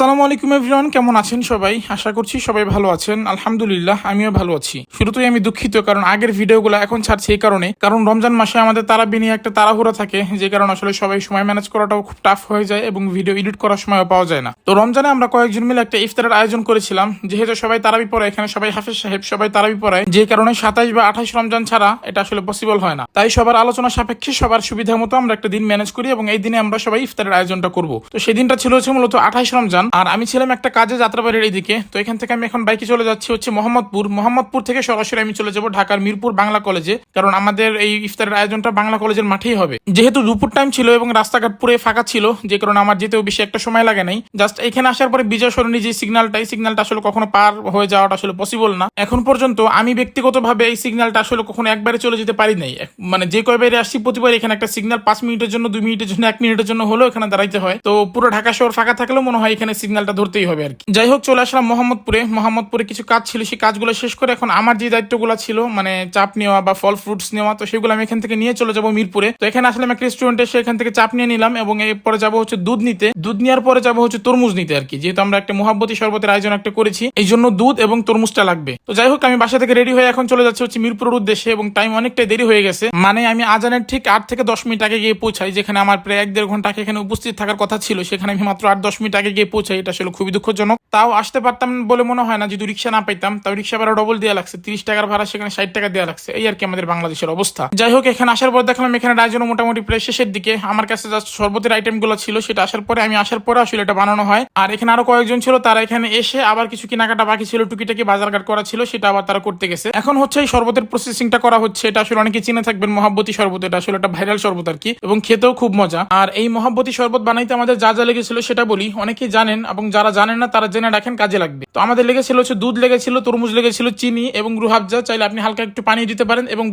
আসসালামু আলাইকুম এভরিওয়ান, কেমন আছেন সবাই? আশা করছি সবাই ভালো আছেন। আলহামদুলিল্লাহ, আমিও ভালো আছি। শুরুতেই আমি দুঃখিত, কারণ আগের ভিডিওগুলো এখন ছাড়ছি এই কারণে, কারণ রমজান মাসে আমাদের তারাবি নিয়ে একটা তাড়াহুড়া থাকে, যে কারণে আসলে সবাই সময় ম্যানেজ করাটাও খুব টাফ হয়ে যায় এবং ভিডিও এডিট করার সময়ও পাওয়া যায় না। তো রমজানে আমরা কয়েকজন মিলে একটা ইফতারের আয়োজন করেছিলাম। যেহেতু সবাই তারাবি পড়ে, এখানে সবাই হাফেজ সাহেব, সবাই তারাবি পড়ায়, যে কারণে 27 বা 28 রমজান ছাড়া এটা আসলে পসিবল হয় না। তাই সবার আলোচনা সাপেক্ষে সবার সুবিধা মতো আমরা একটা দিন ম্যানেজ করি এবং এই দিনে আমরা সবাই ইফতারের আয়োজনটা করব। তো সেই দিনটা ছিল হচ্ছে মূলত 28 রমজান, আর আমি ছিলাম একটা কাজে যাত্রাবাড়ির এইদিকে। তো এখান থেকে আমি এখন বাইকে চলে যাচ্ছি হচ্ছে মোহাম্মদপুর থেকে সরাসরি আমি চলে যাব ঢাকার মিরপুর বাংলা কলেজে, কারণ আমাদের এই ইফতারের আয়োজনটা বাংলা কলেজের মাঠেই হবে। যেহেতু দুপুর টাইম ছিল এবং রাস্তাঘাট পুরো ফাঁকা ছিল, যে কারণে আমার যেতেও বেশি একটা সময় লাগে নাই। জাস্ট এখানে আসার পরে বিজয় সরণি যে সিগন্যালটা আসলে কখনো পার হয়ে যাওয়াটা আসলে পসিবল না। এখন পর্যন্ত আমি ব্যক্তিগতভাবে এই সিগন্যালটা আসলে কখনো একবারে চলে যেতে পারি নাই। মানে যে কয়বারে আসছি প্রতিবার এখানে একটা সিগন্যাল 5 মিনিটের জন্য, 2 মিনিটের জন্য, 1 মিনিটের জন্য হলেও এখানে দাঁড়াইতে হয়। তো পুরো ঢাকা শহর ফাঁকা থাকলেও মনে হয় এখানে সিগন্যালটা ধরতেই হবে আর কি। যাই হোক, চলে আসলাম মোহাম্মদপুরে কিছু কাজ ছিল, সেই কাজগুলো শেষ করে এখন আমার যে দায়িত্বগুলো ছিল, মানে চাপ নেওয়া বা ফল ফ্রুটস নেওয়া, তো সেগুলো আমি এখান থেকে নিয়ে চলে যাবো মিরপুরে। তো এখানে আসলে আমি একটা রেস্টুরেন্টে এসে এখান থেকে চাপ নিয়ে নিলাম এবং এরপরে যাবো হচ্ছে দুধ নেওয়ার পরে যাবো হচ্ছে তরমুজ নিতে আর কি। যেহেতু আমরা একটা মুহাব্বতি শরবতের আয়োজন একটা করেছি, এই জন্য দুধ এবং তরমুজটা লাগবে। তো যাই হোক, আমি বাসা থেকে রেডি হয়ে এখন চলে যাচ্ছি হচ্ছে মিরপুরের উদ্দেশ্যে এবং টাইম অনেকটাই দেরি হয়ে গেছে। মানে আমি আজানের ঠিক 8 থেকে 10 মিনিট আগে গিয়ে পৌঁছাই, যেখানে আমার প্রায় 1-1.5 ঘন্টা এখানে উপস্থিত থাকার কথা ছিল, সেখানে আমি মাত্র 8-10 মিনিট আগে গিয়ে পৌঁছাই। এটা আসলে খুবই দুঃখজনক। তাও আসতে পারতাম বলে মনে হয় না, যদি রিক্সা না পাইতাম। তাও রিক্সা ভাড়া ডবল দেওয়া লাগছে, 30 টাকার ভাড়া সেখানে 60 টাকা দেওয়া লাগছে। এই আর কি আমাদের বাংলাদেশের অবস্থা। যাই হোক, এখানে আসার পর দেখলাম এখানে আয়োজন মোটামুটি প্রায় শেষের দিকে। আমার কাছে জাস্ট শরবতের আইটেম গুলো ছিল, সেটা আসার পরে আসলে এটা বানানো হয়। আর এখানে আরো কয়েকজন ছিল, তারা এখানে এসে আবার কিছু কেনাকাটা বাকি ছিল, টুকিটাকি বাজারঘাট করা ছিল, সেটা আবার তারা করতে গেছে। এখন হচ্ছে এই শরবতের প্রসেসিংটা করা হচ্ছে। এটা আসলে অনেকে চিনে থাকবেন, মুহাব্বতি শরবত। এটা আসলে একটা ভাইরাল শরবত আর কি, এবং খেতেও খুব মজা। আর এই মুহাব্বতি শরবত বানাইতে আমাদের যা যা লেগেছিল সেটা বলি। অনেকেই জানেন এবং যারা জানেন না তারা জেনে রাখেন, কাজে লাগবে। তো আমাদের লেগেছিল হচ্ছে দুধ লেগেছিল, তরমুজ লেগেছিল, চিনি এবং রুহাবজা। চাইলে আপনি হালকা একটু পানি দিতে পারেন, এবং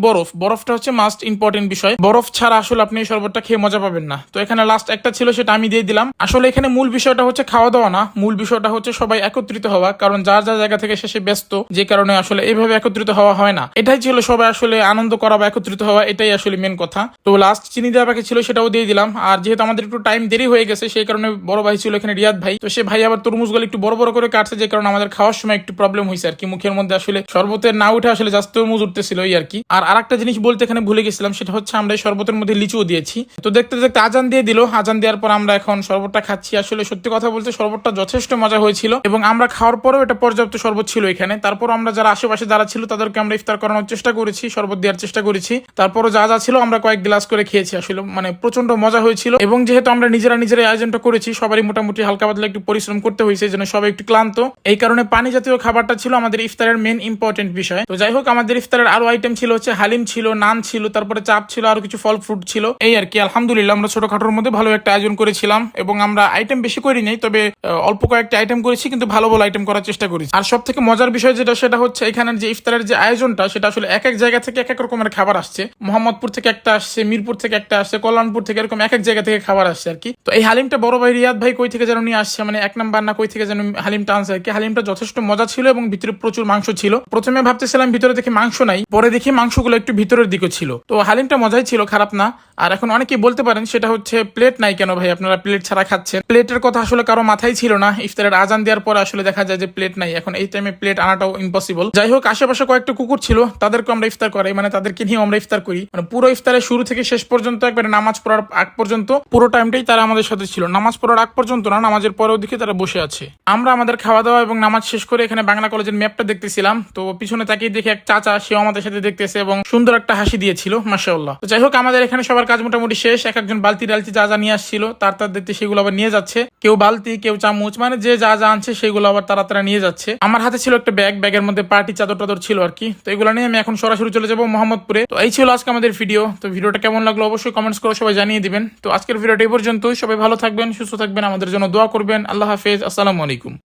বরফটা হচ্ছে মাস্ট ইম্পর্টেন্ট বিষয়। বরফ ছাড়া আসলে আপনি এই শরবতটা খেয়ে মজা পাবেন না। তো এখানে লাস্ট একটা ছিল, সেটা আমি দিয়ে দিলাম। আসলে এখানে মূল বিষয়টা হচ্ছে খাওয়া দাওয়া না, মূল বিষয়টা হচ্ছে সবাই একত্রিত হওয়া, কারণ যার যার জায়গা থেকে শেষে ব্যস্ত, যে কারণে আসলে এইভাবে একত্রিত হওয়া হয় না। এটাই ছিল সবাই আসলে আনন্দ করা বা একত্রিত হওয়া, এটাই আসলে মেন কথা। তো লাস্ট চিনি দেওয়া বাকি ছিল, সেটাও দিয়ে দিলাম। আর যেহেতু আমাদের একটু টাইম দেরি হয়ে গেছে, সেই কারণে বড় ভাই ছিল এখানে, রিয়াদ ভাই। তো সে ভাই আবার তরমুজগুলো একটু বড় বড় করে কাটছে, যে কারণে আমাদের খাওয়ার সময় একটু প্রবলেম হয়েছে আর কি। মুখের মধ্যে আসলে শরবতের না উঠে আসলে জাস্ট তরমুজ উঠতেছিল এই আর কি। আর আরেকটা জিনিস বলতে এখানে ভুলে গেছিলাম, সেটা হচ্ছে আমরা এই শরবতের মধ্যে লিচুও দিয়েছি। তো দেখতে দেখতে আজান দিয়ে দিল। আজান দেওয়ার পর আমরা এখন শরবতটা খাচ্ছি। আসলে সত্যি কথা বলতে শরবতটা যথেষ্ট মজা হয়েছিল, এবং আমরা খাওয়ার পরেও এটা পর্যাপ্ত শরবত ছিল এখানে। তারপর আমরা যারা আশেপাশে যারা ছিল তাদেরকে আমরা ইফতার করানোর চেষ্টা করেছি, শরবত দেওয়ার চেষ্টা করেছি। তারপরও যা যা ছিল আমরা কয়েক গ্লাস করে খেয়েছি। আসলে মানে প্রচন্ড মজা হয়েছিল, এবং যেহেতু আমরা নিজেরাই আয়োজনটা করেছি, সবারই মোটামুটি হালকা পাতলা একটু পরিশ্রম করতে হয়েছে, যেন সবাই একটু ক্লান্ত। এই কারণে পানি জাতীয় খাবারটা ছিল আমাদের ইফতারের মেন ইম্পর্টেন্ট বিষয়। তো যাই হোক, আমাদের ইফতারের আরো আইটেম ছিল হচ্ছে হালিম ছিল, নান ছিল, তারপরে চাপ ছিল, আরো কিছু ফল ফ্রুট ছিল, এই আর কি। আলহামদুলিল্লাহ, আমরা ছোটখাটোর মধ্যে ভালো একটা আয়োজন করেছিলাম, এবং আমরা আইটেম বেশি করি নাই, তবে অল্প কয়েকটা আইটেম করেছি, কিন্তু ভালো ভালো আইটেম করার চেষ্টা করেছি। আর সব থেকে মজার বিষয় যেটা, সেটা হচ্ছে এখানের যে ইফতারের যে আয়োজনটা, সেটা আসলে এক এক জায়গা থেকে এক এক রকমের খাবার আসছে। মোহাম্মদপুর থেকে একটা আসছে, মিরপুর থেকে একটা আসছে, কল্যাণপুর থেকে, এরকম এক এক জায়গা থেকে খাবার আসছে আর কি। তো এই হালিমটা বড় ভাই রিয়াদ ভাই কই থেকে যেন নিয়ে আসছে, মানে 1 নাম্বার না কই থেকে যেন হালিমটা আনছে আর কি। হালিমটা যথেষ্ট মজা ছিল এবং ভিতরে প্রচুর মাংস ছিল। প্রথমে ভাবতেছিলাম ভিতরে দেখে মাংস নাই, পরে দেখি মাংসগুলো একটু ভিতরের দিকে ছিল। তো হালিমটা মজাই ছিল, খারাপ না। আর এখন অনেকেই বলতে পারেন সেটা হচ্ছে প্লেট নাই কেন ভাই, আপনারা প্লেট ছাড়া খাচ্ছেন। প্লেটের কথা আসলে কারো মাথায় ছিল না। ইফতারের আজান দেওয়ার পরে আসলে দেখা যায় যে প্লেট নাই। এখন এই টাইমে প্লেট আনাটাও ইম্পসিবল। যাই হোক, আশেপাশে কয়েকটা কুকুর ছিল, তাদেরকে আমরা ইফতার করাই, মানে তাদেরকে নিয়ে আমরা ইফতার করি। মানে পুরো ইফতারের শুরু থেকে শেষ পর্যন্ত, একবারে নামাজ পড়ার আগ পর্যন্ত পুরো টাইমটাই তারা আমাদের সাথে ছিল। নামাজ পড়ার আগ পর্যন্ত না, নামাজের পরেও দিকে তারা বসে আছে। আমরা আমাদের খাওয়া দাওয়া এবং নামাজ শেষ করে এখানে বাংলা কলেজের ম্যাপটা দেখতেছিলাম। তো পিছনে তাকিয়ে দেখে এক চাচা, সেও আমাদের সাথে দেখতেছে এবং সুন্দর একটা হাসি দিয়েছিল, মাশাআল্লাহ। তো যাই হোক, আমাদের এখানে সবার কাজ মোটামুটি শেষ। একজন বালতি যা যা নিয়ে আসছিল তার দেখতে সেগুলো আবার নিয়ে যাচ্ছে। কেউ বালতি, কেউ চামচ, মানে যে যা যা আনছে সেগুলো আবার তারা নিয়ে যাচ্ছে। আমার হাতে ছিল একটা ব্যাগের মধ্যে পার্টি চাদর টাদর ছিল আর কি। তো এগুলো নিয়ে আমি এখন সরাসরি চলে যাবো মোহাম্মদপুরে। তো এই ছিল আজকে আমাদের ভিডিও। তো ভিডিওটা কেমন লাগলো অবশ্যই কমেন্টস করে সবাই জানিয়ে দিবেন। তো আজকের ভিডিওটা এই পর্যন্তই। সবাই ভালো থাকবেন, সুস্থ থাকবেন, আমাদের জন্য দোয়া করবেন। আল্লাহ হাফেজ, আসসালামু আলাইকুম।